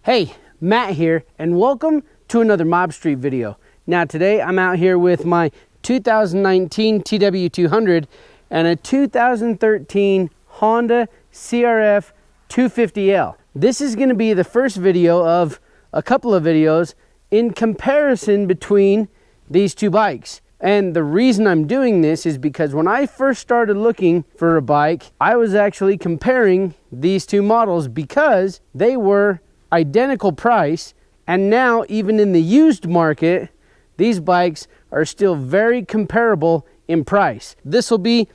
Hey, Matt here, and welcome to another Mob Street video. Now today I'm out here with my 2019 TW200 and a 2013 Honda CRF250L. This is going to be the first video of a couple of videos in comparison between these two bikes. And the reason I'm doing this is because when I first started looking for a bike, I was actually comparing these two models because they were identical price, and now even in the used market these bikes are still very comparable in price. This will be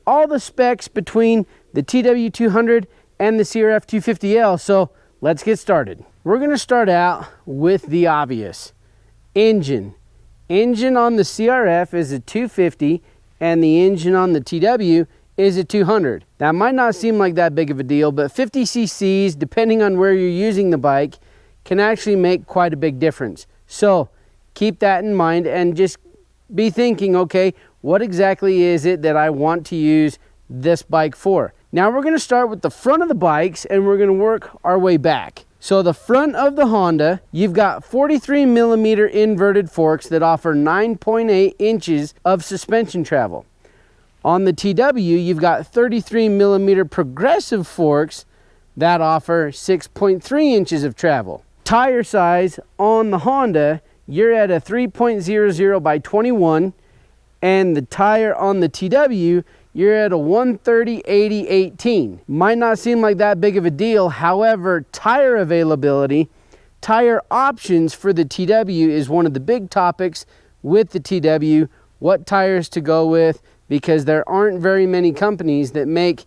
all the specs between the TW200 and the CRF250L, so let's get started. We're going to start out with the obvious. Engine on the CRF is a 250 and the engine on the TW is a 200. That might not seem like that big of a deal, but 50 cc's, depending on where you're using the bike, can actually make quite a big difference. So keep that in mind and just be thinking, okay, what exactly is it that I want to use this bike for? Now we're going to start with the front of the bikes and we're going to work our way back. So the front of the Honda, you've got 43 millimeter inverted forks that offer 9.8 inches of suspension travel. On the TW, you've got 33 millimeter progressive forks that offer 6.3 inches of travel. Tire size on the Honda, you're at a 3.00 by 21, and the tire on the TW, you're at a 130/80/18. Might not seem like that big of a deal. However, tire availability, tire options for the TW is one of the big topics with the TW, what tires to go with, because there aren't very many companies that make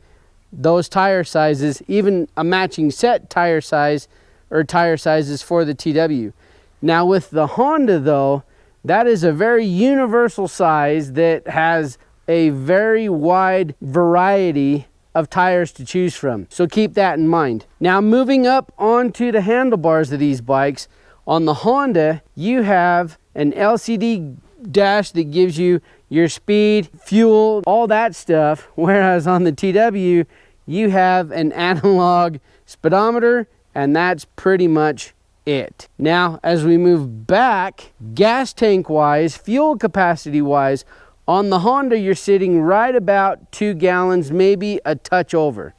those tire sizes, even a matching set tire size or tire sizes for the TW. Now with the Honda though, that is a very universal size that has a very wide variety of tires to choose from. So keep that in mind. Now moving up onto the handlebars of these bikes, on the Honda, you have an LCD dash that gives you your speed, fuel, all that stuff, whereas on the TW you have an analog speedometer, and that's pretty much it. Now as we move back, gas tank wise, fuel capacity wise, on the Honda you're sitting right about 2 gallons, maybe a touch over,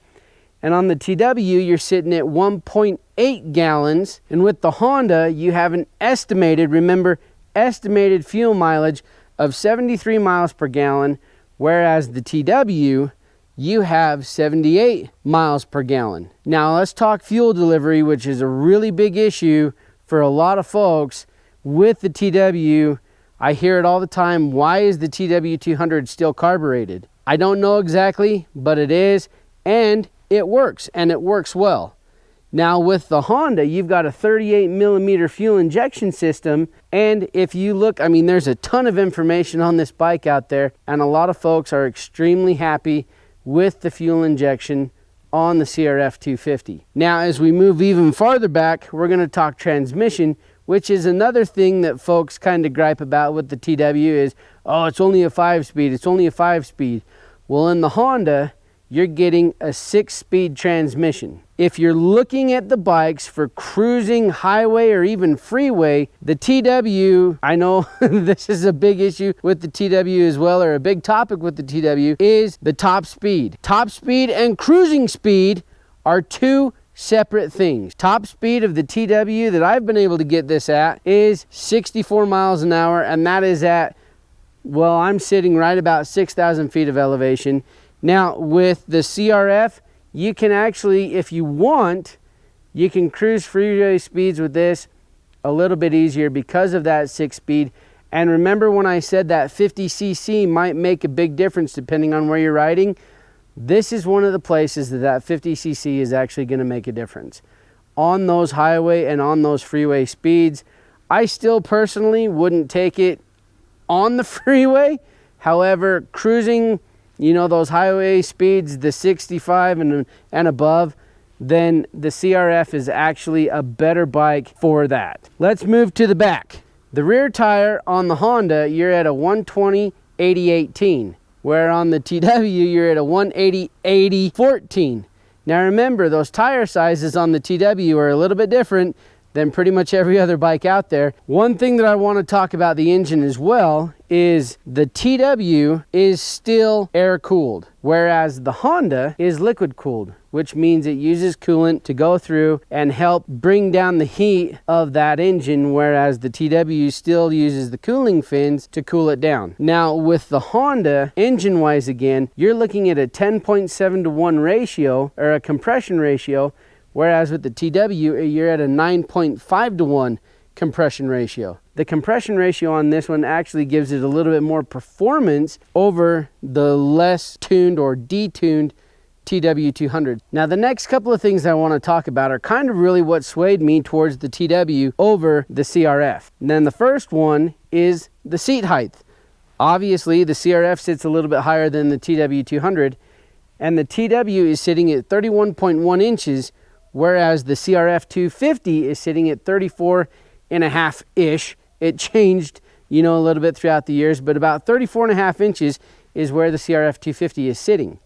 and on the TW you're sitting at 1.8 gallons, and with the Honda you have an estimated, remember, estimated fuel mileage of 73 miles per gallon, whereas the TW, you have 78 miles per gallon. Now let's talk fuel delivery, which is a really big issue for a lot of folks with the TW. I hear it all the time. Why is the TW200 still carbureted? I don't know exactly, but it is, and it works well. Now with the Honda, you've got a 38 millimeter fuel injection system, and if you look, I mean, there's a ton of information on this bike out there, and a lot of folks are extremely happy with the fuel injection on the CRF250. Now as we move even farther back, we're going to talk transmission, which is another thing that folks kind of gripe about with the TW is, oh, it's only a 5-speed, it's only a 5-speed. Well, in the Honda, you're getting a 6-speed transmission. If you're looking at the bikes for cruising, highway, or even freeway, the TW, I know this is a big issue with the TW as well, or a big topic with the TW, is the top speed. Top speed and cruising speed are two separate things. Top speed of the TW that I've been able to get this at is 64 miles an hour, and that is at, well, I'm sitting right about 6,000 feet of elevation. Now with the CRF, you can actually, if you want, you can cruise freeway speeds with this a little bit easier because of that 6-speed. And remember when I said that 50 cc might make a big difference depending on where you're riding? This is one of the places that 50 cc is actually going to make a difference. On those highway and on those freeway speeds, I still personally wouldn't take it on the freeway. However, cruising, you know, those highway speeds, the 65 and above, then the CRF is actually a better bike for that. Let's move to the back. The rear tire on the Honda, you're at a 120/80/18, where on the TW, you're at a 180/80/14. Now remember, those tire sizes on the TW are a little bit different than pretty much every other bike out there. One thing that I want to talk about the engine as well is the TW is still air cooled, whereas the Honda is liquid cooled, which means it uses coolant to go through and help bring down the heat of that engine, whereas the TW still uses the cooling fins to cool it down. Now with the Honda, engine wise again, you're looking at a 10.7 to 1 ratio, or a compression ratio, whereas with the TW, you're at a 9.5 to 1 compression ratio. The compression ratio on this one actually gives it a little bit more performance over the less tuned or detuned TW200. Now the next couple of things I want to talk about are kind of really what swayed me towards the TW over the CRF. And then the first one is the seat height. Obviously the CRF sits a little bit higher than the TW200, and the TW is sitting at 31.1 inches, whereas the CRF250 is sitting at 34.5-ish. It changed, you know, a little bit throughout the years, but about 34.5 inches is where the CRF250 is sitting.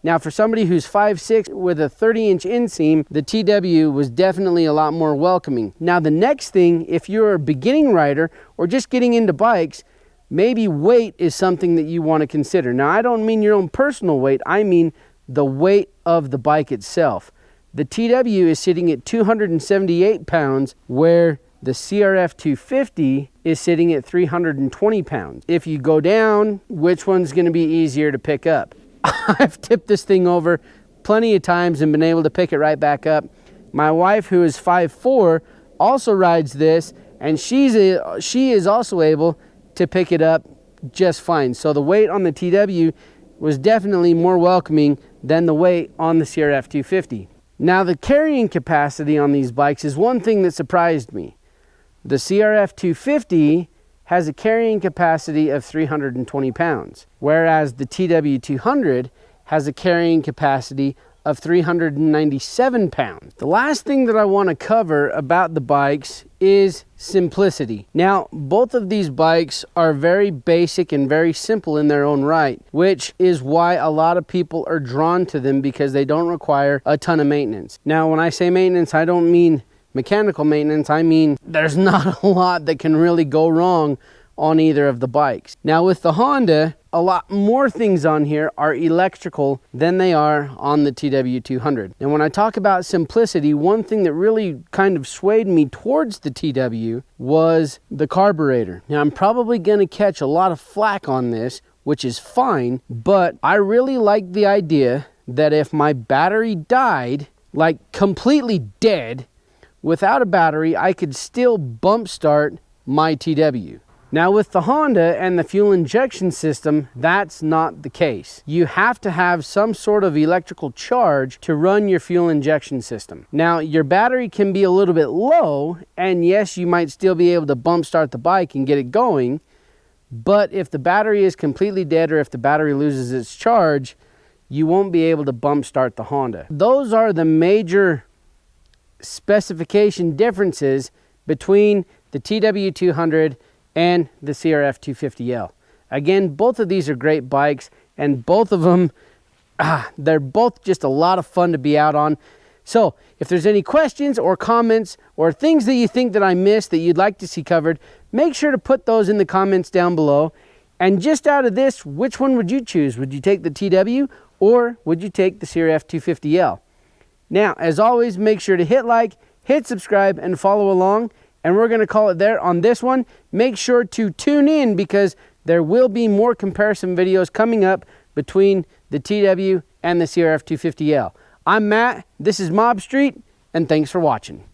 Now for somebody who's 5'6" with a 30-inch inseam, the TW was definitely a lot more welcoming. Now the next thing, if you're a beginning rider or just getting into bikes, maybe weight is something that you want to consider. Now I don't mean your own personal weight, I mean the weight of the bike itself. The TW is sitting at 278 pounds, where the CRF250 is sitting at 320 pounds. If you go down, which one's going to be easier to pick up? I've tipped this thing over plenty of times and been able to pick it right back up. My wife, who is 5'4", also rides this, and she is also able to pick it up just fine. So the weight on the TW was definitely more welcoming than the weight on the CRF250. Now the carrying capacity on these bikes is one thing that surprised me. The CRF250 has a carrying capacity of 320 pounds, whereas the TW200 has a carrying capacity of 397 pounds. The last thing that I want to cover about the bikes is simplicity. Now, both of these bikes are very basic and very simple in their own right, which is why a lot of people are drawn to them, because they don't require a ton of maintenance. Now, when I say maintenance, I don't mean mechanical maintenance. I mean, there's not a lot that can really go wrong on either of the bikes. Now with the Honda, a lot more things on here are electrical than they are on the TW200. And when I talk about simplicity, one thing that really kind of swayed me towards the TW was the carburetor. Now I'm probably going to catch a lot of flack on this, which is fine, but I really like the idea that if my battery died, like completely dead, without a battery, I could still bump start my TW. Now with the Honda and the fuel injection system, that's not the case. You have to have some sort of electrical charge to run your fuel injection system. Now your battery can be a little bit low, and yes, you might still be able to bump start the bike and get it going, but if the battery is completely dead or if the battery loses its charge, you won't be able to bump start the Honda. Those are the major specification differences between the TW200 and the CRF250L. Again, both of these are great bikes, and both of them, they're both just a lot of fun to be out on. So if there's any questions or comments or things that you think that I missed that you'd like to see covered, make sure to put those in the comments down below. And just out of this, which one would you choose? Would you take the TW or would you take the CRF250L? Now, as always, make sure to hit like, hit subscribe, and follow along. And we're going to call it there on this one. Make sure to tune in, because there will be more comparison videos coming up between the TW and the CRF250L. I'm Matt, this is Mob Street, and thanks for watching.